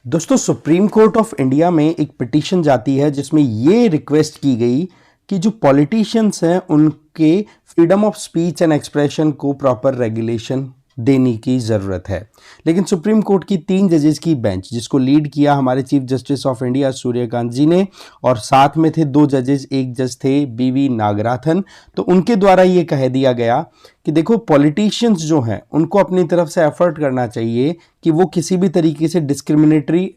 दोस्तों supreme court of India में एक पिटीशन जाती है जिसमें ये रिक्वेस्ट की गई कि जो पॉलिटिशियंस हैं उनके freedom of speech and expression को प्रॉपर रेगुलेशन देने की ज़रूरत है। लेकिन सुप्रीम कोर्ट की 3 जजेस की बेंच जिसको लीड किया हमारे chief justice of India Suryakant ji ने, और साथ में थे 2 जजेस, एक जज थे बीवी नागराथन। तो उनके द्वारा ये कह दिया गया कि देखो पॉलिटिशियंस जो हैं उनको अपनी तरफ से एफर्ट करना चाहिए कि वो किसी भी तरीके से डिस्क्रिमिनेटरी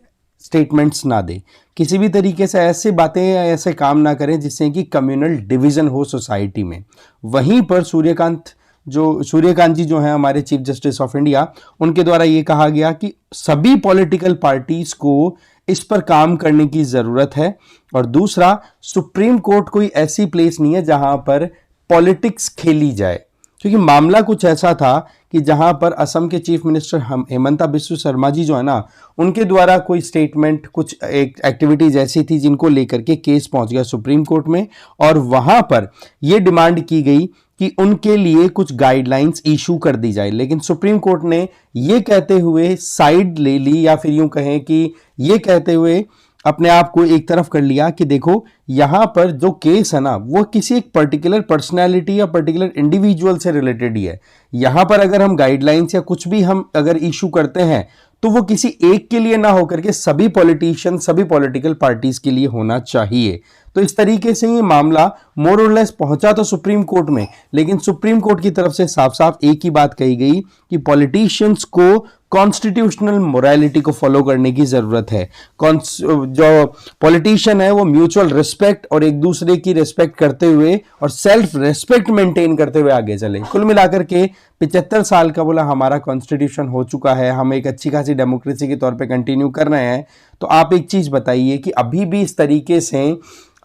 स्टेटमेंट्स ना दे, किसी भी तरीके से ऐसे बातें या ऐसे काम ना करें जिससे कि कम्युनल डिवीजन हो सोसाइटी में। वहीं पर सूर्यकांत जी जो हैं हमारे चीफ जस्टिस ऑफ इंडिया, उनके द्वारा ये कहा गया कि सभी पॉलिटिकल पार्टीज को इस पर काम करने की जरूरत है। और दूसरा, सुप्रीम कोर्ट कोई ऐसी प्लेस नहीं है जहां पर पॉलिटिक्स खेली जाए, क्योंकि मामला कुछ ऐसा था कि जहां पर असम के चीफ मिनिस्टर हेमंता बिस्व शर्मा जी जो है ना, उनके द्वारा कोई स्टेटमेंट, कुछ एक एक्टिविटीज ऐसी थी जिनको लेकर के केस पहुंच गया सुप्रीम कोर्ट में, और वहां पर यह डिमांड की गई कि उनके लिए कुछ गाइडलाइंस इशू कर दी जाए। लेकिन सुप्रीम कोर्ट ने यह कहते हुए साइड ले ली, या फिर यूं कहें कि यह कहते हुए अपने आप को एक तरफ कर लिया कि देखो यहां पर जो केस है ना वो किसी एक पर्टिकुलर पर्सनैलिटी या पर्टिकुलर इंडिविजुअल से रिलेटेड ही है। यहां पर अगर हम गाइडलाइंस या कुछ भी हम अगर इशू करते हैं तो वो किसी एक के लिए ना होकर के सभी पॉलिटिशियन, सभी पॉलिटिकल पार्टीज के लिए होना चाहिए। तो इस तरीके से ये मामला मोर और लेस पहुंचा तो सुप्रीम कोर्ट में, लेकिन सुप्रीम कोर्ट की तरफ से साफ साफ एक ही बात कही गई कि पॉलिटिशियंस को कॉन्स्टिट्यूशनल मोरालिटी को फॉलो करने की जरूरत है। जो पॉलिटिशियन है वो म्यूचुअल रिस्पेक्ट और एक दूसरे की रिस्पेक्ट करते हुए और सेल्फ रिस्पेक्ट मेंटेन करते हुए आगे चले। कुल मिलाकर के 75 साल का बोला हमारा कॉन्स्टिट्यूशन हो चुका है, हम एक अच्छी खासी डेमोक्रेसी के तौर पे कंटिन्यू कर रहे हैं। तो आप एक चीज बताइए कि अभी भी इस तरीके से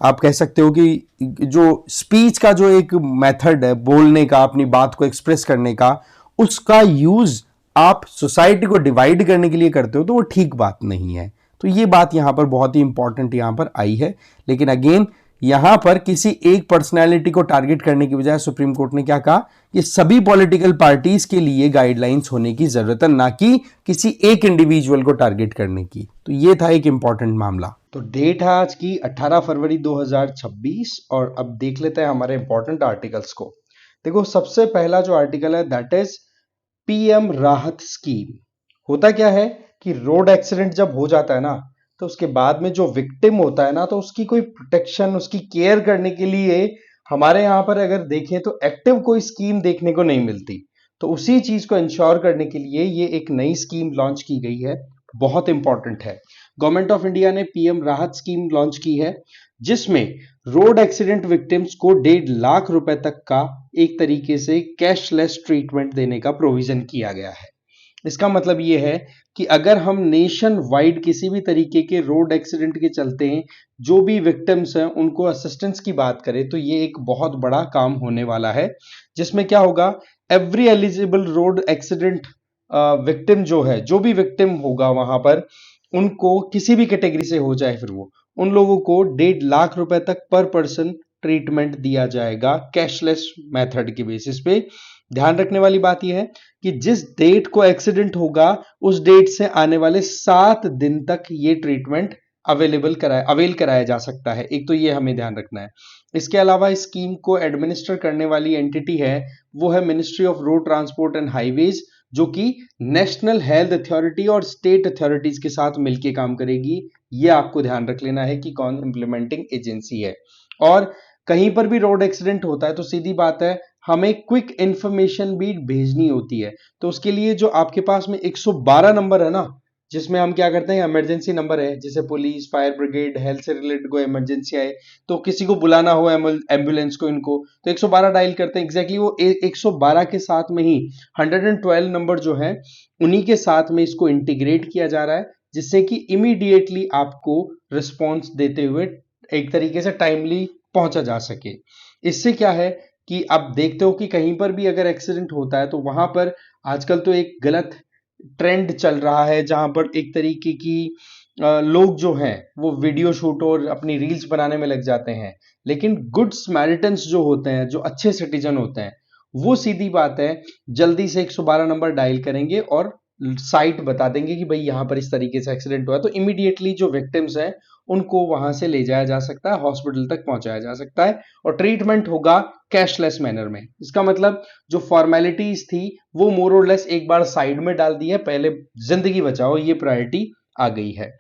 आप कह सकते हो कि जो स्पीच का जो एक मेथड है बोलने का, अपनी बात को एक्सप्रेस करने का, उसका यूज आप सोसाइटी को डिवाइड करने के लिए करते हो तो वो ठीक बात नहीं है। तो ये बात यहां पर बहुत ही इंपॉर्टेंट यहां पर आई है। लेकिन अगेन यहां पर किसी एक पर्सनैलिटी को टारगेट करने की बजाय सुप्रीम कोर्ट ने क्या कहा कि सभी पॉलिटिकल पार्टीज के लिए गाइडलाइंस होने की जरूरत है, ना कि किसी एक इंडिविजुअल को टारगेट करने की। तो ये था एक इंपॉर्टेंट मामला। तो डेट है आज की 18 फरवरी 2026, और अब देख लेते हैं हमारे इंपॉर्टेंट आर्टिकल्स को। देखो सबसे पहला जो आर्टिकल है दैट इज पीएम राहत स्कीम। होता क्या है कि रोड एक्सीडेंट जब हो जाता है ना, तो उसके बाद में जो विक्टिम होता है ना, तो उसकी कोई प्रोटेक्शन, उसकी केयर करने के लिए हमारे यहां पर अगर देखें तो एक्टिव कोई स्कीम देखने को नहीं मिलती। तो उसी चीज को इंश्योर करने के लिए ये एक नई स्कीम लॉन्च की गई है, बहुत इंपॉर्टेंट है। गवर्नमेंट ऑफ इंडिया ने पीएम राहत स्कीम लॉन्च की है, जिसमें रोड एक्सीडेंट विक्टिम्स को 1.5 लाख रुपए तक का एक तरीके से कैशलेस ट्रीटमेंट देने का प्रोविजन किया गया है। इसका मतलब यह है कि अगर हम नेशन वाइड किसी भी तरीके के रोड एक्सीडेंट के चलते हैं जो भी विक्टिम्स हैं उनको असिस्टेंस की बात करें, तो ये एक बहुत बड़ा काम होने वाला है, जिसमें क्या होगा, every eligible road accident victim जो है, जो भी विक्टिम होगा वहां पर, उनको किसी भी कैटेगरी से हो जाए फिर वो, उन लोगों को 1.5 लाख रुपए तक पर पर्सन ट्रीटमेंट दिया जाएगा कैशलेस मेथड के बेसिस पे। ध्यान रखने वाली बात यह है कि जिस डेट को एक्सीडेंट होगा उस डेट से आने वाले 7 दिन तक ये ट्रीटमेंट अवेल कराया जा सकता है। एक तो ये हमें ध्यान रखना है। इसके अलावा इस स्कीम को एडमिनिस्टर करने वाली एंटिटी है वो है ministry of road transport and highways, जो कि नेशनल हेल्थ अथॉरिटी और स्टेट अथॉरिटीज के साथ मिलकर काम करेगी। ये आपको ध्यान रख लेना है कि कौन इंप्लीमेंटिंग एजेंसी है। और कहीं पर भी रोड एक्सीडेंट होता है तो सीधी बात है हमें क्विक इंफॉर्मेशन भी भेजनी होती है। तो उसके लिए जो आपके पास में 112 नंबर है ना, जिसमें हम क्या करते हैं, इमरजेंसी नंबर है, जैसे पुलिस, फायर ब्रिगेड, हेल्थ से रिलेटेड कोई इमरजेंसी आए तो किसी को बुलाना हो एम्बुलेंस को, इनको तो 112 डायल करते हैं। एग्जैक्टली वो 112 के साथ में ही 112 नंबर जो है उन्हीं के साथ में इसको इंटीग्रेट किया जा रहा है, जिससे कि इमीडिएटली आपको रिस्पॉन्स देते हुए एक तरीके से टाइमली पहुंचा जा सके। इससे क्या है कि आप देखते हो कि कहीं पर भी अगर एक्सीडेंट होता है तो वहां पर आजकल तो एक गलत ट्रेंड चल रहा है जहां पर एक तरीके की लोग जो हैं वो वीडियो शूट और अपनी रील्स बनाने में लग जाते हैं। लेकिन गुड स्मैरिटन्स जो होते हैं, जो अच्छे सिटीजन होते हैं, वो सीधी बात है जल्दी से 112 नंबर डायल करेंगे और साइट बता देंगे कि भाई यहां पर इस तरीके से एक्सीडेंट हुआ, तो इमीडिएटली जो विक्टिम्स हैं उनको वहां से ले जाया जा सकता है, हॉस्पिटल तक पहुंचाया जा सकता है, और ट्रीटमेंट होगा कैशलेस मैनर में। इसका मतलब जो फॉर्मेलिटीज थी वो मोर और लेस एक बार साइड में डाल दी है, पहले जिंदगी बचाओ ये प्रायोरिटी आ गई है।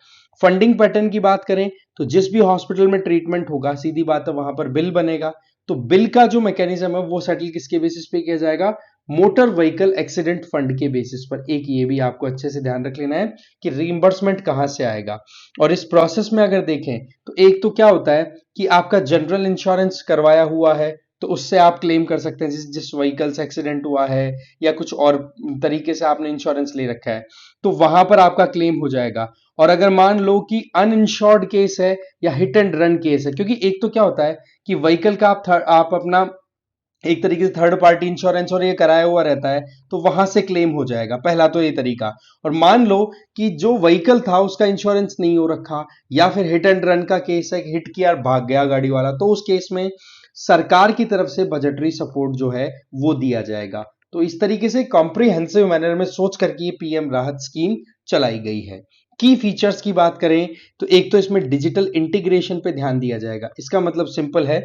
फंडिंग पैटर्न की बात करें तो जिस भी हॉस्पिटल में ट्रीटमेंट होगा, सीधी बात है वहां पर बिल बनेगा, तो बिल का जो मैकेनिज्म है वो सेटल किसके बेसिस पे किया जाएगा, मोटर व्हीकल एक्सीडेंट फंड के बेसिस पर। एक ये भी आपको अच्छे से ध्यान रख लेना है कि रीइंबर्समेंट कहां से आएगा। और इस प्रोसेस में अगर देखें तो एक तो क्या होता है कि आपका जनरल इंश्योरेंस करवाया हुआ है तो उससे आप क्लेम कर सकते हैं, जिस जिस व्हीकल से एक्सीडेंट हुआ है या कुछ और तरीके से आपने इंश्योरेंस ले रखा है तो वहां पर आपका क्लेम हो जाएगा। और अगर मान लो कि अनइंश्योर्ड केस है या हिट एंड रन केस है, क्योंकि एक तो क्या होता है कि व्हीकल का आप अपना एक तरीके से थर्ड पार्टी इंश्योरेंस और ये कराया हुआ रहता है तो वहां से क्लेम हो जाएगा, पहला तो ये तरीका। और मान लो कि जो व्हीकल था उसका इंश्योरेंस नहीं हो रखा या फिर हिट एंड रन का केस है, हिट किया भाग गया गाड़ी वाला, तो उस केस में सरकार की तरफ से बजटरी सपोर्ट जो है वो दिया जाएगा। तो इस तरीके से कॉम्प्रिहेंसिव मैनर में सोच करके ये पीएम राहत स्कीम चलाई गई है। की फीचर्स की बात करें तो एक तो इसमें डिजिटल इंटीग्रेशन पे ध्यान दिया जाएगा। इसका मतलब सिंपल है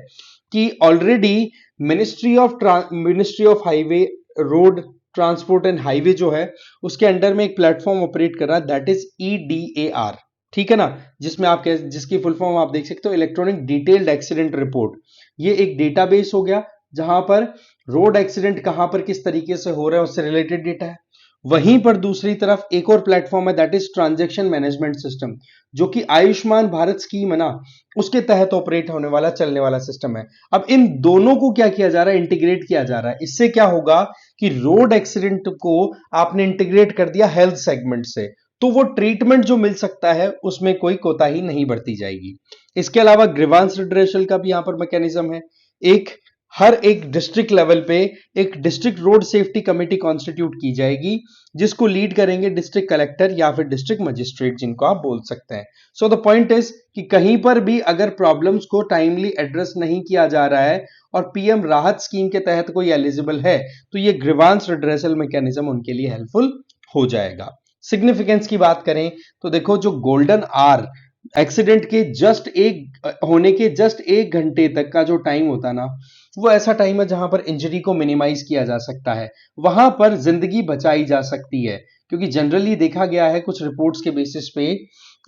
कि already ministry of highway road transport and highway जो है उसके अंडर में एक प्लेटफॉर्म ऑपरेट कर रहा है, दैट इज EDAR, ठीक है ना, जिसमें आप जिसकी फुल फॉर्म आप देख सकते हो इलेक्ट्रॉनिक डिटेल्ड एक्सीडेंट रिपोर्ट। ये एक डेटाबेस हो गया जहां पर रोड एक्सीडेंट कहां पर किस तरीके से हो रहा है उससे रिलेटेड डेटा है। वहीं पर दूसरी तरफ एक और प्लेटफॉर्म है that is transaction management system, जो कि आयुष्मान भारत स्कीम है ना उसके तहत ऑपरेट होने वाला चलने वाला सिस्टम है। अब इन दोनों को क्या किया जा रहा है, इंटीग्रेट किया जा रहा है। इससे क्या होगा कि रोड एक्सीडेंट को आपने इंटीग्रेट कर दिया हेल्थ सेगमेंट से, तो वो ट्रीटमेंट जो मिल सकता है उसमें कोई कोताही नहीं बरती जाएगी। इसके अलावा ग्रीवांस रिड्रेसल का भी यहां पर मैकेनिज्म है। एक हर एक डिस्ट्रिक्ट लेवल पे एक district road safety committee constitute की जाएगी, जिसको लीड करेंगे डिस्ट्रिक्ट कलेक्टर या फिर डिस्ट्रिक्ट मजिस्ट्रेट, जिनको आप बोल सकते हैं। सो द पॉइंट इज कि कहीं पर भी अगर प्रॉब्लम्स को टाइमली एड्रेस नहीं किया जा रहा है और पीएम राहत स्कीम के तहत कोई एलिजिबल है तो ये ग्रीवांस रिड्रेसल मैकेनिज्म उनके लिए हेल्पफुल हो जाएगा। सिग्निफिकेंस की बात करें तो देखो, जो गोल्डन आवर एक्सीडेंट के जस्ट एक होने के जस्ट 1 घंटे तक का जो टाइम होता है ना, वो ऐसा टाइम है जहां पर इंजरी को मिनिमाइज किया जा सकता है, वहां पर जिंदगी बचाई जा सकती है। क्योंकि जनरली देखा गया है कुछ रिपोर्ट्स के बेसिस पे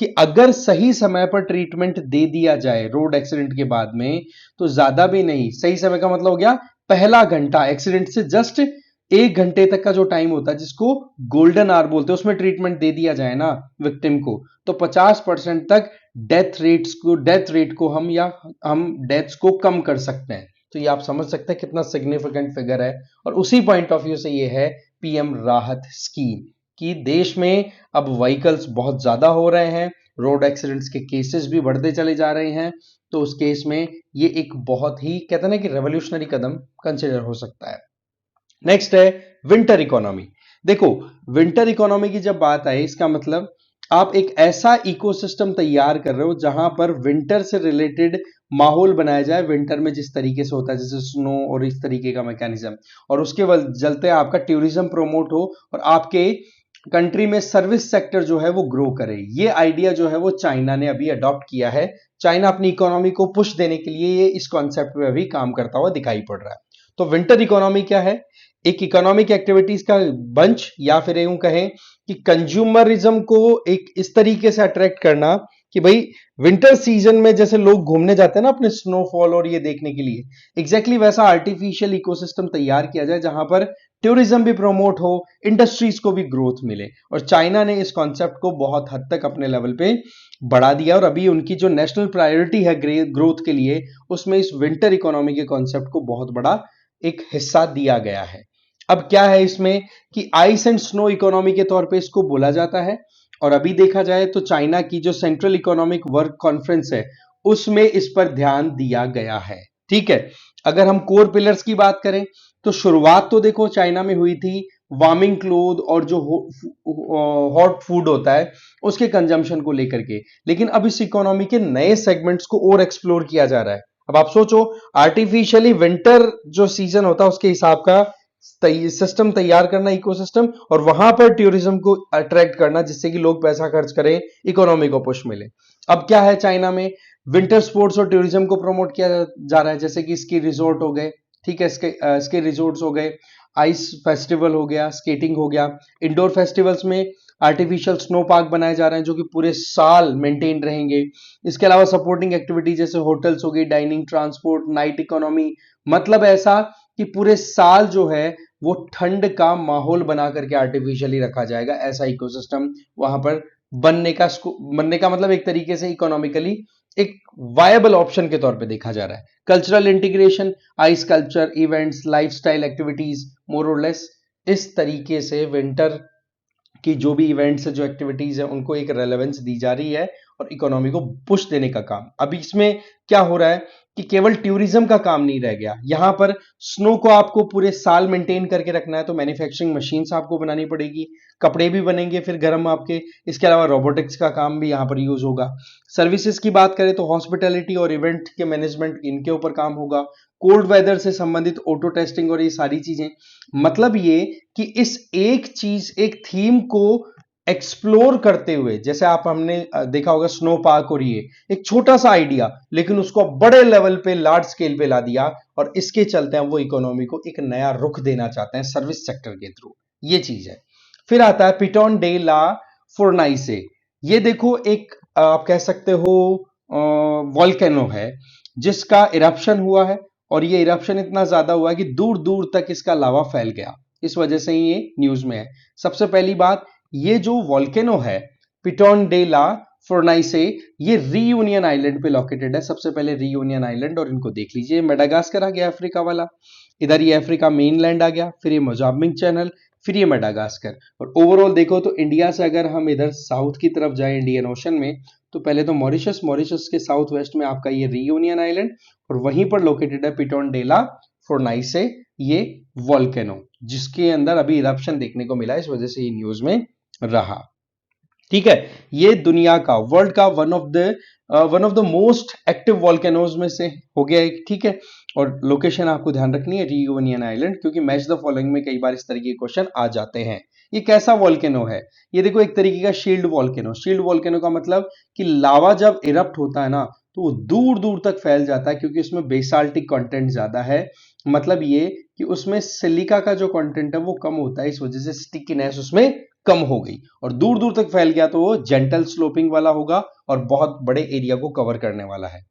कि अगर सही समय पर ट्रीटमेंट दे दिया जाए रोड एक्सीडेंट के बाद में, तो ज्यादा भी नहीं, सही समय का मतलब हो गया पहला घंटा, एक्सीडेंट से जस्ट 1 घंटे तक का जो टाइम होता है जिसको गोल्डन आवर बोलते हैं, उसमें ट्रीटमेंट दे दिया जाए ना विक्टिम को, तो 50% तक डेथ रेट को हम डेथ्स को कम कर सकते हैं। तो ये आप समझ सकते हैं कितना सिग्निफिकेंट फिगर है। और उसी पॉइंट ऑफ व्यू से ये है पीएम राहत स्कीम कि देश में अब व्हीकल्स बहुत ज्यादा हो रहे हैं, रोड एक्सीडेंट्स के केसेस भी बढ़ते चले जा रहे हैं, तो उस केस में ये एक बहुत ही कहते हैं ना कि रेवोल्यूशनरी कदम कंसिडर हो सकता है। नेक्स्ट है विंटर इकोनॉमी। देखो, विंटर इकोनॉमी की जब बात आए, इसका मतलब आप एक ऐसा इकोसिस्टम तैयार कर रहे हो जहां पर विंटर से रिलेटेड माहौल बनाया जाए, विंटर में जिस तरीके से होता है जैसे स्नो और इस तरीके का मैकेनिज्म, और उसके चलते आपका टूरिज्म प्रमोट हो और आपके कंट्री में सर्विस सेक्टर जो है वो ग्रो करे। ये आइडिया जो है वो चाइना ने अभी अडॉप्ट किया है। चाइना अपनी इकोनॉमी को पुश देने के लिए ये इस कॉन्सेप्ट पे अभी काम करता हुआ दिखाई पड़ रहा है। तो विंटर इकोनॉमी क्या है, एक इकोनॉमिक एक्टिविटीज का बंच, या फिर यूं कहें कि कंज्यूमरिज्म को एक इस तरीके से अट्रैक्ट करना कि भाई विंटर सीजन में जैसे लोग घूमने जाते हैं ना अपने स्नोफॉल और ये देखने के लिए, एग्जैक्टली वैसा आर्टिफिशियल इकोसिस्टम तैयार किया जाए जहां पर टूरिज्म भी प्रमोट हो, इंडस्ट्रीज को भी ग्रोथ मिले। और चाइना ने इस कॉन्सेप्ट को बहुत हद तक अपने लेवल पे बढ़ा दिया और अभी उनकी जो नेशनल प्रायोरिटी है ग्रोथ के लिए, उसमें इस विंटर इकोनॉमी के कॉन्सेप्ट को बहुत बड़ा एक हिस्सा दिया गया है। अब क्या है इसमें कि आइस एंड स्नो इकोनॉमी के तौर पे इसको बोला जाता है। और अभी देखा जाए तो चाइना की जो सेंट्रल इकोनॉमिक वर्क कॉन्फ्रेंस है उसमें इस पर ध्यान दिया गया है। ठीक है, अगर हम कोर पिलर्स की बात करें तो शुरुआत तो देखो चाइना में हुई थी वार्मिंग क्लोथ और जो हॉट फूड होता है उसके कंजम्पशन को लेकर के, लेकिन अब इस इकोनॉमी के नए सेगमेंट्स को और एक्सप्लोर किया जा रहा है। अब आप सोचो, आर्टिफिशियली विंटर जो सीजन होता है उसके हिसाब का सिस्टम तैयार करना, इकोसिस्टम, और वहां पर टूरिज्म को अट्रैक्ट करना जिससे कि लोग पैसा खर्च करें, इकोनॉमी को पुश मिले। अब क्या है, चाइना में विंटर स्पोर्ट्स और टूरिज्म को प्रमोट किया जा रहा है, जैसे कि स्की रिजोर्ट हो गए, ठीक है, स्की रिजोर्ट्स हो गए, आइस फेस्टिवल हो गया, स्केटिंग हो गया। इंडोर फेस्टिवल्स में आर्टिफिशियल स्नो पार्क बनाए जा रहे हैं जो कि पूरे साल मेंटेन रहेंगे। इसके अलावा सपोर्टिंग एक्टिविटी जैसे होटल्स हो गई, डाइनिंग, ट्रांसपोर्ट, नाइट इकोनॉमी, मतलब ऐसा कि पूरे साल जो है वो ठंड का माहौल बना करके आर्टिफिशियली रखा जाएगा। ऐसा इकोसिस्टम वहां पर बनने का मतलब एक तरीके से इकोनॉमिकली एक वायबल ऑप्शन के तौर पे देखा जा रहा है। Cultural integration, ice culture, events, lifestyle activities, more और लेस इस तरीके से विंटर कि जो भी इवेंट्स जो एक्टिविटीज है उनको एक रेलेवेंस दी जा रही है और इकोनॉमी को पुश देने का काम। अभी इसमें क्या हो रहा है कि केवल टूरिज्म का काम नहीं रह गया, यहां पर स्नो को आपको पूरे साल मेंटेन करके रखना है तो मैन्युफैक्चरिंग मशीन्स आपको बनानी पड़ेगी, कपड़े भी बनेंगे फिर गर्म आपके। इसके अलावा रोबोटिक्स का काम भी यहां पर यूज होगा। सर्विसेज की बात करें तो हॉस्पिटैलिटी और इवेंट के मैनेजमेंट इनके ऊपर काम होगा। कोल्ड वेदर से संबंधित ऑटो टेस्टिंग और ये सारी चीजें, मतलब ये कि इस एक थीम को एक्सप्लोर करते हुए, जैसे आप हमने देखा होगा स्नो पार्क, और ये एक छोटा सा आइडिया लेकिन उसको बड़े लेवल पे लार्ज स्केल पे ला दिया, और इसके चलते हैं वो इकोनॉमी को एक नया रुख देना चाहते हैं सर्विस सेक्टर के थ्रू। ये चीज है। फिर आता है पिटोन डे ला फोर्नाइसे। ये देखो एक आप कह सकते हो वॉल्केनो है जिसका इरप्शन हुआ है, और ये इरप्शन इतना ज्यादा हुआ है कि दूर दूर तक इसका लावा फैल गया। इस वजह से ही ये न्यूज में है। सबसे पहली बात, ये जो वॉल्केनो है पिटोन डे ला फोर्नाइसे, ये रीयूनियन आइलैंड पे लोकेटेड है। सबसे पहले रीयूनियन आइलैंड, और इनको देख लीजिए, मेडागास्कर आ गया अफ्रीका वाला, इधर ये अफ्रीका मेनलैंड आ गया, फिर ये मोजाम्बिक चैनल, फिर ये मेडागास्कर। और ओवरऑल देखो तो इंडिया से अगर हम इधर साउथ की तरफ जाए इंडियन ओशन में, तो पहले तो मॉरिशस, मॉरिशस के साउथ वेस्ट में आपका ये रीयूनियन आइलैंड, और वहीं पर लोकेटेड है पिटोन डे ला फोर्नाइसे, ये वॉल्केनो जिसके अंदर अभी इरप्शन देखने को मिला, इस वजह से ये न्यूज में रहा। ठीक है, ये दुनिया का, वर्ल्ड का one of the most active volcanoes में से हो गया एक। ठीक है, और लोकेशन आपको ध्यान रखनी है रियूनियन आइलैंड, क्योंकि मैच द फॉलोइंग में कई बार इस तरीके के क्वेश्चन आ जाते हैं। ये कैसा वॉल्केनो है? ये देखो एक तरीके का शील्ड वॉल्केनो। शील्ड वॉल्केनो का मतलब कि लावा जब इरप्ट होता है ना तो वो दूर दूर तक फैल जाता है, क्योंकि उसमें बेसाल्टिक कंटेंट ज्यादा है। मतलब ये कि उसमें सिलिका का जो कंटेंट है वो कम होता है, इस वजह से स्टिकीनेस उसमें कम हो गई और दूर दूर तक फैल गया, तो वो जेंटल स्लोपिंग वाला होगा और बहुत बड़े एरिया को कवर करने वाला है।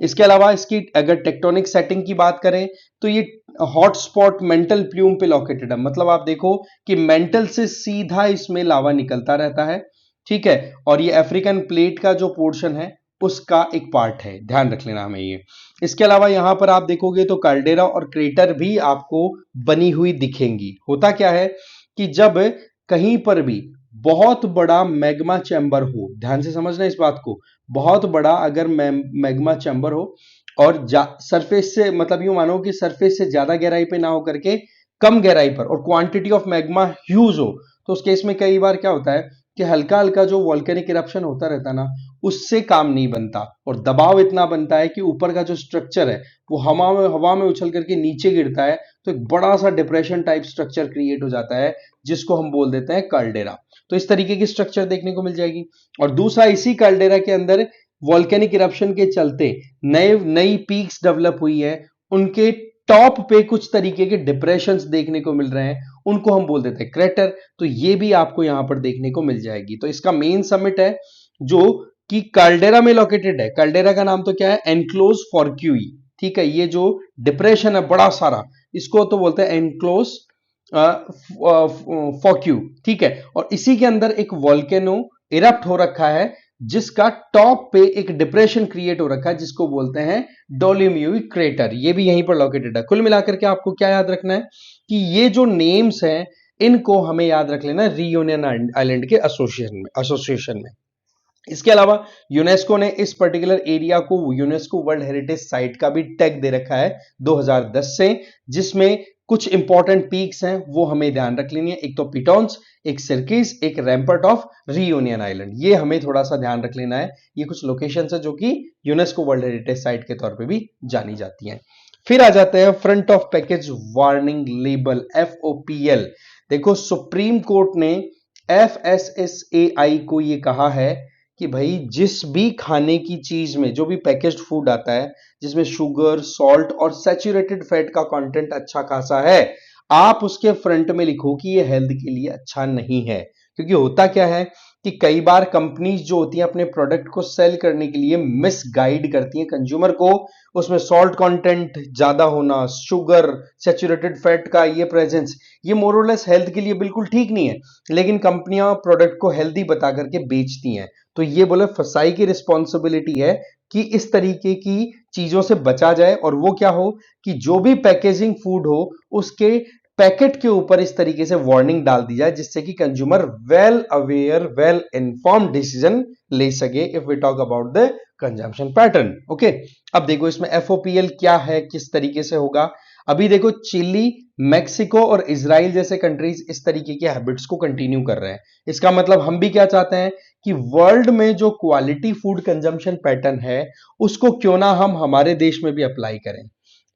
इसके अलावा इसकी अगर टेक्टोनिक सेटिंग की बात करें तो ये हॉटस्पॉट मेंटल प्लूम पे लोकेटेड है। मतलब आप देखो कि मेंटल से सीधा इसमें लावा निकलता रहता है। ठीक है, और ये अफ्रीकन प्लेट का जो पोर्शन है उसका एक पार्ट है, ध्यान रख लेना हमें ये। इसके अलावा यहां पर आप देखोगे तो कार्डेरा और क्रेटर भी आपको बनी हुई दिखेंगी। होता क्या है कि जब कहीं पर भी बहुत बड़ा मैग्मा चैम्बर हो, ध्यान से समझना इस बात को, बहुत बड़ा अगर मैग्मा चैम्बर हो और सरफेस से, मतलब यूं मानो कि सरफेस से ज्यादा गहराई पे ना हो करके कम गहराई पर, और क्वांटिटी ऑफ मैग्मा ह्यूज हो, तो उस केस में कई बार क्या होता है कि हल्का हल्का जो वॉल्केनिक इरप्शन होता रहता है ना, उससे काम नहीं बनता और दबाव इतना बनता है कि ऊपर का जो स्ट्रक्चर है वो हवा में उछल करके नीचे गिरता है, तो एक बड़ा सा डिप्रेशन टाइप स्ट्रक्चर क्रिएट हो जाता है जिसको हम बोल देते हैं कार्डेरा। तो इस तरीके की स्ट्रक्चर देखने को मिल जाएगी। और दूसरा, इसी कार्डेरा के अंदर वॉल्केनिक इरप्शन के चलते नई पीक्स डेवलप हुई है, उनके टॉप पे कुछ तरीके के डिप्रेशंस देखने को मिल रहे हैं, उनको हम बोल देते हैं क्रेटर। तो ये भी आपको यहां पर देखने को मिल जाएगी। तो इसका मेन समिट है जो कि कार्डेरा में लोकेटेड है। कार्डेरा का नाम तो क्या है? एनक्लोज फॉर्क्यूई। ठीक है, ये जो डिप्रेशन है बड़ा सारा, इसको तो बोलते हैं एनक्लोज फॉक्यू। ठीक है, और इसी के अंदर एक वॉल्केनो इरप्ट हो रखा है जिसका टॉप पे एक डिप्रेशन क्रिएट हो रखा है जिसको बोलते हैं डोलिम्यूई क्रेटर। ये भी यहीं पर लोकेटेड है। कुल मिलाकर के आपको क्या याद रखना है कि ये जो नेम्स हैं इनको हमें याद रख लेना रियूनियन आइलैंड के एसोसिएशन में। इसके अलावा यूनेस्को ने इस पर्टिकुलर एरिया को यूनेस्को वर्ल्ड हेरिटेज साइट का भी टैग दे रखा है 2010 से, जिसमें कुछ इंपॉर्टेंट पीक्स हैं वो हमें ध्यान रख लेनी है। एक तो पिटॉन्स, एक सिरकिस, एक रैम्पर्ट ऑफ रीयूनियन आइलैंड, ये हमें थोड़ा सा ध्यान रख लेना है। ये कुछ लोकेशन है जो कि यूनेस्को वर्ल्ड हेरिटेज साइट के तौर पे भी जानी जाती हैं। फिर आ जाते हैं front of package warning label, FOPL। देखो सुप्रीम कोर्ट ने FSSAI को ये कहा है कि भाई जिस भी खाने की चीज में जो भी पैकेज्ड फूड आता है जिसमें शुगर, सॉल्ट और सैचुरेटेड फैट का कंटेंट अच्छा खासा है, आप उसके फ्रंट में लिखो कि ये हेल्थ के लिए अच्छा नहीं है। क्योंकि होता क्या है कि कई बार कंपनीज जो होती हैं अपने प्रोडक्ट को सेल करने के लिए मिसगाइड करती हैं कंज्यूमर को। उसमें सॉल्ट कंटेंट ज्यादा होना, शुगर, सैचुरेटेड फैट का ये प्रेजेंस, ये मोरलेस हेल्थ के लिए बिल्कुल ठीक नहीं है, लेकिन कंपनियां प्रोडक्ट को हेल्दी बता करके बेचती हैं। तो ये बोले फसाई की रिस्पॉन्सिबिलिटी है कि इस तरीके की चीजों से बचा जाए, और वो क्या हो कि जो भी पैकेजिंग फूड हो उसके पैकेट के ऊपर इस तरीके से वार्निंग डाल दी जाए जिससे कि consumer well aware, well informed decision ले सके if we talk about the consumption pattern. Okay, अब देखो इसमें FOPL क्या है, किस तरीके से होगा। अभी देखो चिली, मेक्सिको और इजराइल जैसे कंट्रीज इस तरीके के हैबिट्स को कंटिन्यू कर रहे हैं। इसका मतलब हम भी क्या चाहते हैं कि वर्ल्ड में जो क्वालिटी फूड कंजम्पशन पैटर्न है उसको क्यों ना हम हमारे देश में भी अप्लाई करें।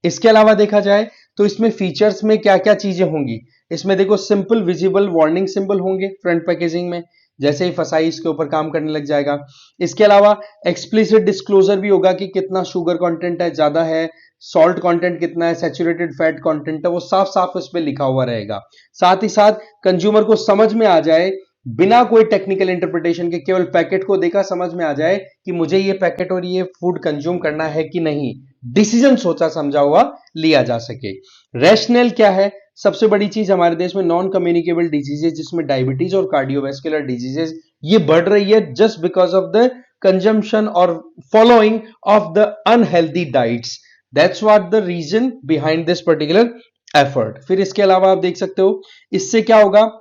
इसके अलावा देखा जाए तो इसमें फीचर्स में क्या क्या चीजें होंगी। इसमें देखो सिंपल विजिबल वार्निंग सिंबल होंगे फ्रंट पैकेजिंग में, जैसे ही फसाई इसके ऊपर काम करने लग जाएगा। इसके अलावा एक्सप्लिसिट डिस्क्लोजर भी होगा कि कितना शुगर कंटेंट है, ज्यादा है, सॉल्ट कंटेंट कितना है, सैचुरेटेड फैट कंटेंट है, वो साफ साफ उस पर लिखा हुआ रहेगा। साथ ही साथ कंज्यूमर को समझ में आ जाए बिना कोई टेक्निकल इंटरप्रिटेशन के, केवल पैकेट को देखा समझ में आ जाए कि मुझे ये पैकेट और ये फूड कंज्यूम करना है कि नहीं, डिसीजन सोचा समझा हुआ लिया जा सके। रैशनल क्या है, सबसे बड़ी चीज हमारे देश में नॉन कम्युनिकेबल डिजीजेज जिसमें डायबिटीज और कार्डियोवास्कुलर डिजीजेज ये बढ़ रही है just because of the consumption और following of the unhealthy diets. That's what the reason behind this particular effort. फिर इसके अलावा आप देख सकते हो इससे क्या होगा,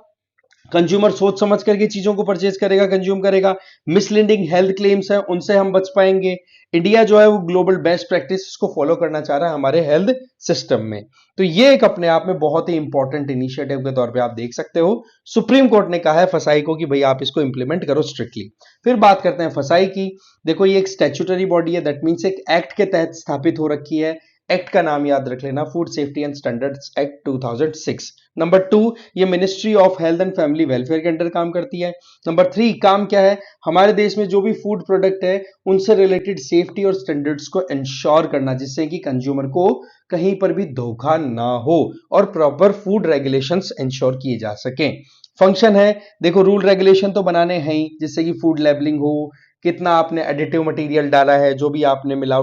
कंज्यूमर सोच समझ करके चीजों को परचेज करेगा, कंज्यूम करेगा। मिसलीडिंग हेल्थ क्लेम्स हैं उनसे हम बच पाएंगे। इंडिया जो है वो ग्लोबल बेस्ट प्रैक्टिस को फॉलो करना चाह रहा है हमारे हेल्थ सिस्टम में। तो ये एक अपने आप में बहुत ही इंपॉर्टेंट इनिशिएटिव के तौर पे आप देख सकते हो। सुप्रीम कोर्ट ने कहा है फसाई को कि भाई आप इसको इंप्लीमेंट करो स्ट्रिक्टली। फिर बात करते हैं फसाई की। देखो ये एक स्टैट्यूटरी बॉडी है, दैट मीन्स एक एक्ट के तहत स्थापित हो रखी है। एक्ट का नाम याद रख लेना, food safety and standards act 2006। Number 2, ये ministry of health and family welfare के अंडर काम करती है। नंबर 3, काम क्या है, हमारे देश में जो भी फूड प्रोडक्ट है उनसे रिलेटेड सेफ्टी और स्टैंडर्ड्स को इंश्योर करना जिससे कि कंज्यूमर को कहीं पर भी धोखा ना हो और प्रॉपर फूड रेगुलेशंस इंश्योर किए जा सकें। फंक्शन है, देखो रूल रेगुलेशन तो बनाने हैं ही जिससे कि फूड लेबलिंग हो, कितना आपने एडिटिव मटेरियल डाला है, जो भी आपने मिला,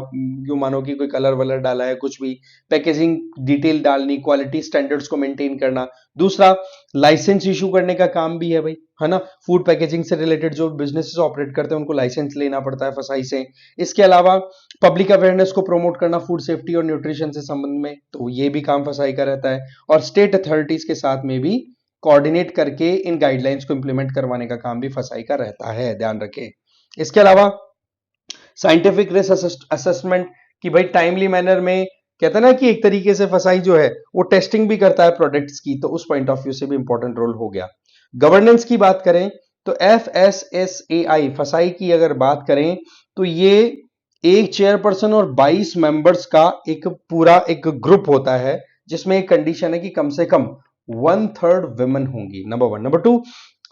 यूं मानो कि कोई कलर वलर डाला है, कुछ भी, पैकेजिंग डिटेल डालनी, क्वालिटी स्टैंडर्ड्स को मेंटेन करना। दूसरा, लाइसेंस इशू करने का काम भी है भाई, है ना। फूड पैकेजिंग से रिलेटेड जो बिजनेसेस ऑपरेट करते हैं उनको लाइसेंस लेना पड़ता है फसाई से। इसके अलावा पब्लिक अवेयरनेस को प्रमोट करना फूड सेफ्टी और न्यूट्रिशन से संबंध में, तो ये भी काम फसाई का रहता है। और स्टेट अथॉरिटीज के साथ में भी कोऑर्डिनेट करके इन गाइडलाइंस को इंप्लीमेंट करवाने का काम भी फसाई का रहता है, ध्यान रखें। इसके अलावा साइंटिफिक रिस्क असेसमेंट कि भाई टाइमली मैनर में, कहते हैं ना कि एक तरीके से फसाई जो है वो टेस्टिंग भी करता है प्रोडक्ट्स की, तो उस पॉइंट ऑफ व्यू से भी इंपॉर्टेंट रोल हो गया। गवर्नेंस की बात करें तो FSSAI फसाई की अगर बात करें तो ये एक चेयरपर्सन और 22 मेंबर्स का एक पूरा एक ग्रुप होता है जिसमें एक कंडीशन है कि कम से कम 1/3 वुमेन होंगी, नंबर 1। नंबर 2,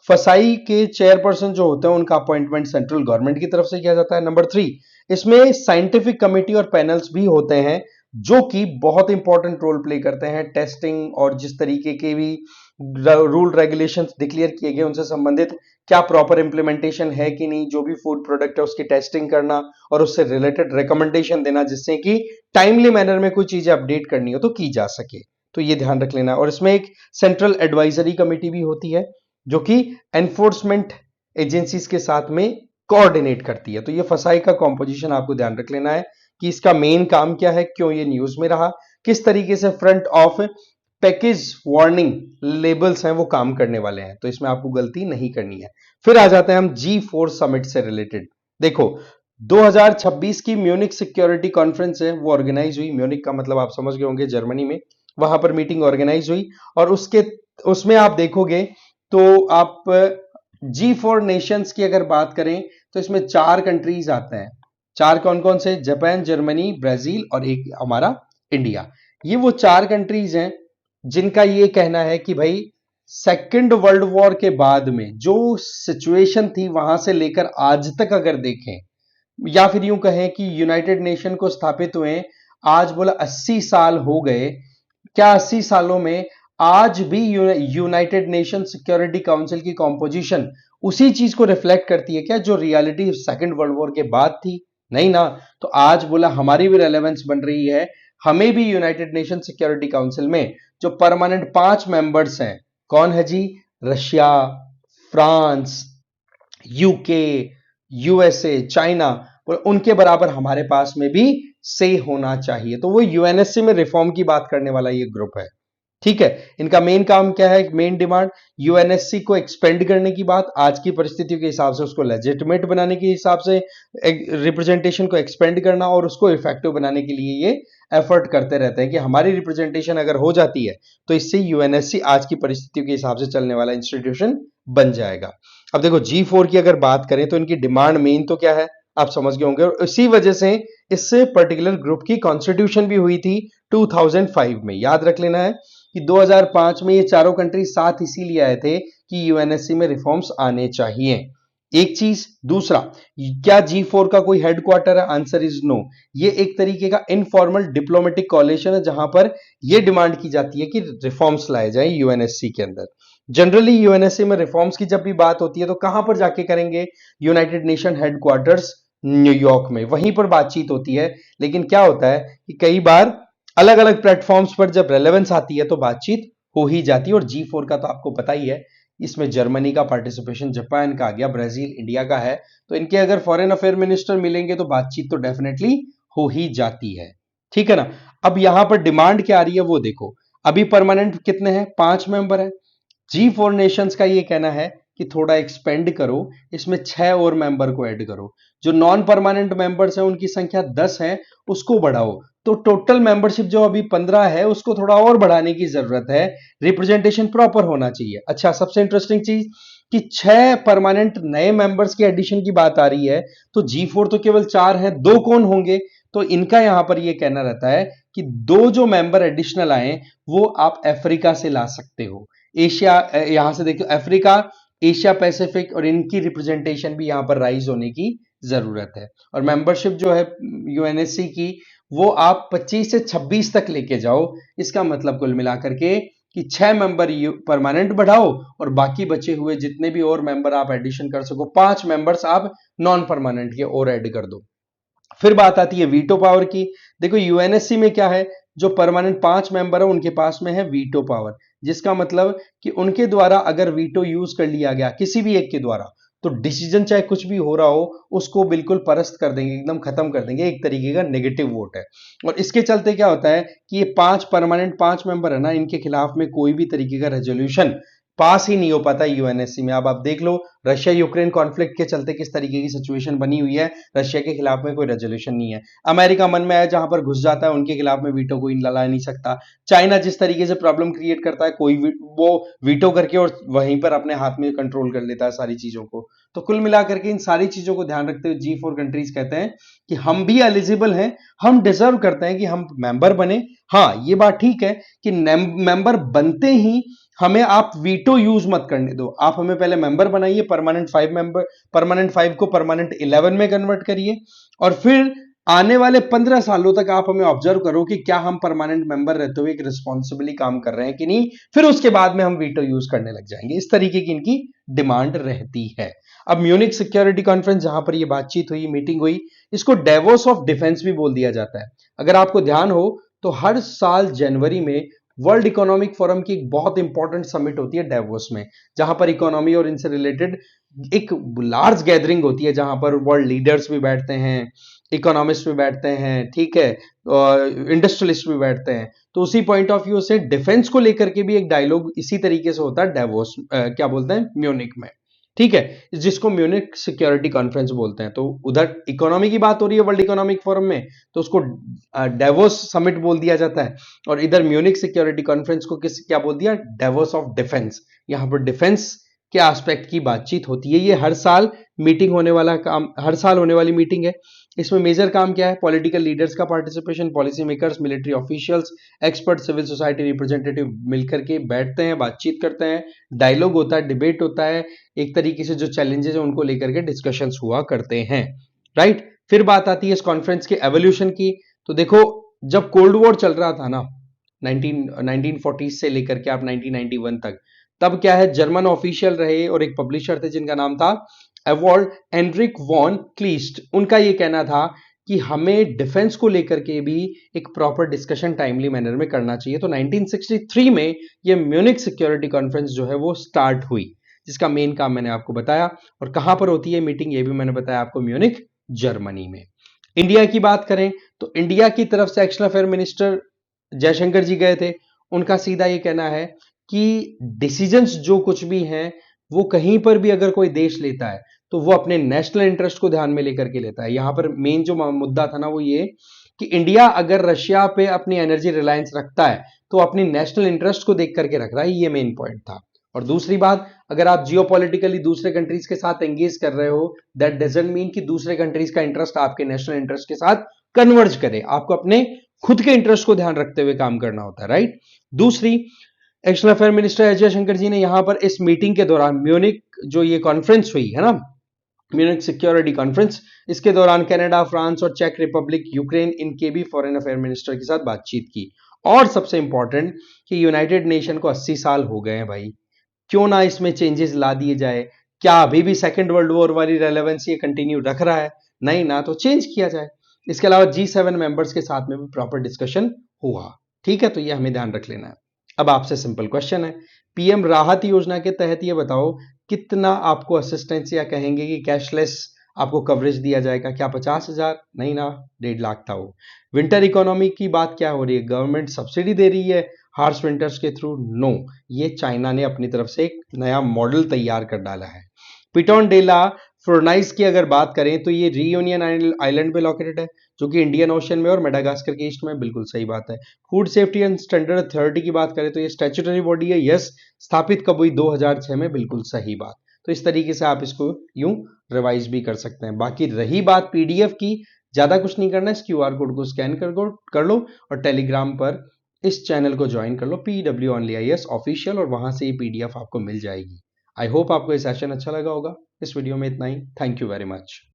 फसाई के चेयरपर्सन जो होते हैं उनका अपॉइंटमेंट सेंट्रल गवर्नमेंट की तरफ से किया जाता है। नंबर 3, इसमें साइंटिफिक कमिटी और पैनल्स भी होते हैं जो कि बहुत इंपॉर्टेंट रोल प्ले करते हैं टेस्टिंग और जिस तरीके के भी रूल रेगुलेशंस डिक्लेयर किए गए उनसे संबंधित क्या प्रॉपर इंप्लीमेंटेशन है कि नहीं, जो भी फूड प्रोडक्ट है उसकी टेस्टिंग करना और उससे रिलेटेड रिकमेंडेशन देना जिससे कि टाइमली मैनर में कोई चीजें अपडेट करनी हो तो की जा सके। तो ये ध्यान रख लेना। और इसमें एक सेंट्रल एडवाइजरी कमेटी भी होती है जो कि एनफोर्समेंट एजेंसीज के साथ में कोऑर्डिनेट करती है। तो ये फसाई का कॉम्पोजिशन आपको ध्यान रख लेना है कि इसका मेन काम क्या है, क्यों ये न्यूज में रहा, किस तरीके से front of package warning labels हैं वो काम करने वाले हैं, तो इसमें आपको गलती नहीं करनी है। फिर आ जाते हैं हम G4 समिट से रिलेटेड। देखो 2026 की म्यूनिक सिक्योरिटी कॉन्फ्रेंस है वो ऑर्गेनाइज हुई, म्यूनिक का मतलब आप समझ गए होंगे जर्मनी में, वहां पर मीटिंग ऑर्गेनाइज हुई और उसमें आप देखोगे तो आप G4 नेशंस की अगर बात करें तो इसमें 4 कंट्रीज आते हैं। 4 कौन कौन से, जापान, जर्मनी, ब्राजील और एक हमारा इंडिया। ये वो 4 कंट्रीज हैं जिनका ये कहना है कि भाई सेकेंड वर्ल्ड वॉर के बाद में जो सिचुएशन थी वहां से लेकर आज तक अगर देखें, या फिर यूं कहें कि यूनाइटेड नेशन को स्थापित हुए आज बोला 80 साल हो गए, क्या 80 सालों में आज भी यूनाइटेड नेशन सिक्योरिटी काउंसिल की कॉम्पोजिशन उसी चीज को रिफ्लेक्ट करती है क्या जो रियलिटी सेकंड वर्ल्ड वॉर के बाद थी? नहीं ना। तो आज बोला हमारी भी रेलेवेंस बन रही है, हमें भी यूनाइटेड नेशन सिक्योरिटी काउंसिल में जो परमानेंट 5 मेंबर्स हैं, कौन है जी? Russia, France, UK, USA, China, उनके बराबर हमारे पास में भी से होना चाहिए। तो वो यूएनएससी में रिफॉर्म की बात करने वाला ये ग्रुप है। ठीक है, इनका मेन काम क्या है? मेन डिमांड यूएनएससी को एक्सपेंड करने की बात, आज की परिस्थितियों के हिसाब से उसको लेजिटिमेट बनाने के हिसाब से रिप्रेजेंटेशन को एक्सपेंड करना और उसको इफेक्टिव बनाने के लिए ये एफर्ट करते रहते हैं कि हमारी रिप्रेजेंटेशन अगर हो जाती है तो इससे यूएनएससी आज की परिस्थितियों के हिसाब से चलने वाला इंस्टीट्यूशन बन जाएगा। अब देखो G4 की अगर बात करें तो इनकी डिमांड मेन तो क्या है आप समझ गए होंगे, और इसी वजह से इससे पर्टिकुलर ग्रुप की कॉन्स्टिट्यूशन भी हुई थी 2005 में। याद रख लेना है कि 2005 में ये चारों कंट्री साथ इसीलिए आए थे कि यूएनएससी में रिफॉर्म्स आने चाहिए। एक चीज, दूसरा, क्या G4 का कोई हेडक्वार्टर है? Answer is no. ये एक तरीके का इनफॉर्मल डिप्लोमेटिक कॉलेशन है जहां पर यह डिमांड की जाती है कि रिफॉर्म्स लाए जाए यूएनएससी के अंदर। जनरली यूएनएससी में रिफॉर्म्स की जब भी बात होती है तो कहां पर जाके करेंगे? यूनाइटेड नेशन हेडक्वार्टर्स न्यूयॉर्क में, वहीं पर बातचीत होती है। लेकिन क्या होता है कि कई बार अलग अलग प्लेटफॉर्म्स पर जब रेलेवेंस आती है तो बातचीत हो ही जाती है। और G4 का तो आपको पता ही है, इसमें जर्मनी का पार्टिसिपेशन, जापान का आ गया, ब्राजील, इंडिया का है। तो इनके अगर फॉरेन अफेयर मिनिस्टर मिलेंगे तो बातचीत तो डेफिनेटली हो ही जाती है। ठीक है ना। अब यहां पर डिमांड क्या आ रही है वो देखो। अभी परमानेंट कितने हैं? 5 मेंबर है। G4 नेशंस का ये कहना है कि थोड़ा एक्सपेंड करो, इसमें 6 और मेंबर को ऐड करो। जो नॉन परमानेंट मेंबर्स हैं उनकी संख्या 10 है, उसको बढ़ाओ। तो टोटल मेंबरशिप जो अभी 15 है उसको थोड़ा और बढ़ाने की जरूरत है। रिप्रेजेंटेशन प्रॉपर होना चाहिए। अच्छा, सबसे इंटरेस्टिंग चीज कि 6 परमानेंट नए मेंबर्स के एडिशन की बात आ रही है, तो G4 तो केवल 4 है, 2 कौन होंगे? तो इनका यहां पर यह कहना रहता है कि 2 जो मेंबर एडिशनल आए वो आप अफ्रीका से ला सकते हो। एशिया, यहां से देखो अफ्रीका, एशिया पैसिफिक, और इनकी रिप्रेजेंटेशन भी यहां पर राइज होने की जरूरत है। और मेंबरशिप जो है यूएनएससी की वो आप 25 से 26 तक लेके जाओ। इसका मतलब कुल मिलाकर के कि 6 मेंबर परमानेंट बढ़ाओ और बाकी बचे हुए जितने भी और मेंबर आप एडिशन कर सको, 5 मेंबर्स आप नॉन परमानेंट के और ऐड कर दो। फिर बात आती है वीटो पावर की। देखो यूएनएससी में क्या है, जो परमानेंट 5 मेंबर है उनके पास में है वीटो पावर, जिसका मतलब कि उनके द्वारा अगर वीटो यूज कर लिया गया किसी भी एक के द्वारा, तो डिसीजन चाहे कुछ भी हो रहा हो उसको बिल्कुल परस्त कर देंगे, एकदम खत्म कर देंगे। एक तरीके का नेगेटिव वोट है। और इसके चलते क्या होता है कि ये 5 परमानेंट 5 मेंबर है ना, इनके खिलाफ में कोई भी तरीके का रेजोल्यूशन पास ही नहीं हो पाता यूएनएससी में। अब आप देख लो रशिया यूक्रेन कॉन्फ्लिक्ट के चलते किस तरीके की सिचुएशन बनी हुई है, रशिया के खिलाफ में कोई रेजोल्यूशन नहीं है। अमेरिका मन में आया जहां पर घुस जाता है, उनके खिलाफ में वीटो कोई ला नहीं सकता। चाइना जिस तरीके से प्रॉब्लम क्रिएट करता है, कोई वो वीटो करके और वहीं पर अपने हाथ में कंट्रोल कर लेता है सारी चीजों को। तो कुल मिलाकर के इन सारी चीजों को ध्यान रखते हुए G4 कंट्रीज कहते हैं कि हम भी एलिजिबल हैं, हम डिजर्व करते हैं कि हम मेंबर बने। हाँ, ये बात ठीक है कि मेंबर बनते ही हमें आप वीटो यूज मत करने दो। आप हमें पहले मेंबर बनाइए, परमानेंट 5 को परमानेंट 11 में कन्वर्ट करिए, और फिर आने वाले 15 सालों तक आप हमें ऑब्जर्व करो कि क्या हम परमानेंट मेंबर रहते हुए एक रिस्पॉन्सिबली काम कर रहे हैं कि नहीं। फिर उसके बाद में हम वीटो यूज करने लग जाएंगे। इस तरीके की इनकी डिमांड रहती है। अब म्यूनिक सिक्योरिटी कॉन्फ्रेंस जहां पर यह बातचीत हुई, मीटिंग हुई, इसको डेवोस ऑफ डिफेंस भी बोल दिया जाता है। अगर आपको ध्यान हो तो हर साल जनवरी में वर्ल्ड इकोनॉमिक फोरम की एक बहुत इंपॉर्टेंट समिट होती है डेवोस में, जहां पर इकोनॉमी और इनसे रिलेटेड एक लार्ज गैदरिंग होती है, जहां पर वर्ल्ड लीडर्स भी बैठते हैं, इकोनॉमिस्ट भी बैठते हैं, ठीक है, इंडस्ट्रियलिस्ट भी बैठते हैं। तो उसी पॉइंट ऑफ व्यू से डिफेंस को लेकर के भी एक डायलॉग इसी तरीके से होता है डेवोस, क्या बोलते हैं, म्यूनिक में। ठीक है, जिसको म्यूनिक सिक्योरिटी कॉन्फ्रेंस बोलते हैं। तो उधर इकोनॉमी की बात हो रही है वर्ल्ड इकोनॉमिक फोरम में, तो उसको डेवोस समिट बोल दिया जाता है। और इधर म्यूनिक सिक्योरिटी कॉन्फ्रेंस को क्या बोल दिया, डेवोस ऑफ डिफेंस। यहां पर डिफेंस के एस्पेक्ट की बातचीत होती है। ये हर साल मीटिंग होने वाला काम, हर साल होने वाली मीटिंग है। इसमें मेजर काम क्या है? पॉलिटिकल लीडर्स का participation, policy makers, military officials, expert, civil society representative मिलकर के बैठते हैं, बातचीत करते हैं, डायलॉग होता है, डिबेट होता है, एक तरीके से जो चैलेंजेस है उनको लेकर के डिस्कशंस हुआ करते हैं, राइट। फिर बात आती है इस कॉन्फ्रेंस के एवोल्यूशन की। तो देखो, जब कोल्ड वॉर चल रहा था ना 1940 से लेकर के आप 1991 तक, तब क्या है, जर्मन ऑफिशियल रहे और एक पब्लिशर थे जिनका नाम था एवॉल्ड एनरिक वॉन क्लीस्ट। उनका ये कहना था कि हमें डिफेंस को लेकर के भी एक प्रॉपर डिस्कशन टाइमली मैनर में करना चाहिए। तो 1963 में ये म्यूनिक सिक्योरिटी कॉन्फ्रेंस जो है वो स्टार्ट हुई, जिसका मेन काम मैंने आपको बताया। और कहां पर होती है मीटिंग, ये भी मैंने बताया आपको, म्यूनिक जर्मनी में। इंडिया की बात करें तो इंडिया की तरफ से एक्सटर्नल अफेयर मिनिस्टर जयशंकर जी गए थे। उनका सीधा ये कहना है कि डिसीजंस जो कुछ भी हैं वो कहीं पर भी अगर कोई देश लेता है तो वो अपने नेशनल इंटरेस्ट को ध्यान में लेकर के लेता है। यहां पर मेन जो मुद्दा था ना वो ये कि इंडिया अगर रशिया पे अपनी एनर्जी रिलायंस रखता है तो अपनी नेशनल इंटरेस्ट को देख करके रख रहा है, ये मेन पॉइंट था। और दूसरी बात, अगर आप जियोपॉलिटिकली दूसरे कंट्रीज के साथ एंगेज कर रहे हो, दैट डजंट मीन कि दूसरे कंट्रीज का इंटरेस्ट आपके नेशनल इंटरेस्ट के साथ कन्वर्ज करे। आपको अपने खुद के इंटरेस्ट को ध्यान रखते हुए काम करना होता है, राइट। दूसरी, external affair minister S Jaishankar ji ने यहां पर इस मीटिंग के दौरान, म्यूनिक जो ये कॉन्फ्रेंस हुई है ना, म्यूनिक सिक्योरिटी कॉन्फ्रेंस, इसके दौरान कनाडा, फ्रांस और चेक रिपब्लिक, यूक्रेन, इनके भी फॉरेन अफेयर मिनिस्टर के साथ बातचीत की। और सबसे इंपॉर्टेंट कि यूनाइटेड नेशन को 80 साल हो गए हैं भाई, क्यों ना इसमें चेंजेस ला दिए जाए। क्या अभी भी सेकेंड वर्ल्ड वॉर वाली रेलेवेंस ये कंटिन्यू रख रहा है? नहीं ना, तो चेंज किया जाए। इसके अलावा G7 मेंबर्स के साथ में भी प्रॉपर डिस्कशन हुआ, ठीक है। तो ये हमें ध्यान रख लेना है। अब आपसे सिंपल क्वेश्चन है, पीएम राहत योजना के तहत ये बताओ कितना आपको असिस्टेंस या कहेंगे कि कैशलेस आपको कवरेज दिया जाएगा? क्या 50,000? नहीं ना, 1.5 लाख था वो। विंटर इकोनॉमी की बात क्या हो रही है? गवर्नमेंट सब्सिडी दे रही है हार्श विंटर्स के थ्रू? नो, ये चाइना ने अपनी तरफ से एक नया मॉडल तैयार कर डाला है। पिटॉन डेला फोर्नाइस की अगर बात करें तो ये रियूनियन आइलैंड पे लोकेटेड है, जो कि इंडियन ओशन में और मेडागास्कर के ईस्ट में, बिल्कुल सही बात है। Food safety and standard authority की बात करें तो ये स्टैट्यूटरी बॉडी है, यस। स्थापित कब हुई? 2006 में, बिल्कुल सही बात। तो इस तरीके से आप इसको यूं रिवाइज भी कर सकते हैं। बाकी रही बात पीडीएफ की, ज्यादा कुछ नहीं करना है, इस क्यूआर कोड को स्कैन कर लो और टेलीग्राम पर इस चैनल को ज्वाइन कर लो, PWOnlyIAS ऑफिशियल, और वहां से ये पीडीएफ आपको मिल जाएगी। आई होप आपको ये सेशन अच्छा लगा होगा। इस वीडियो में इतना ही। Thank you very much.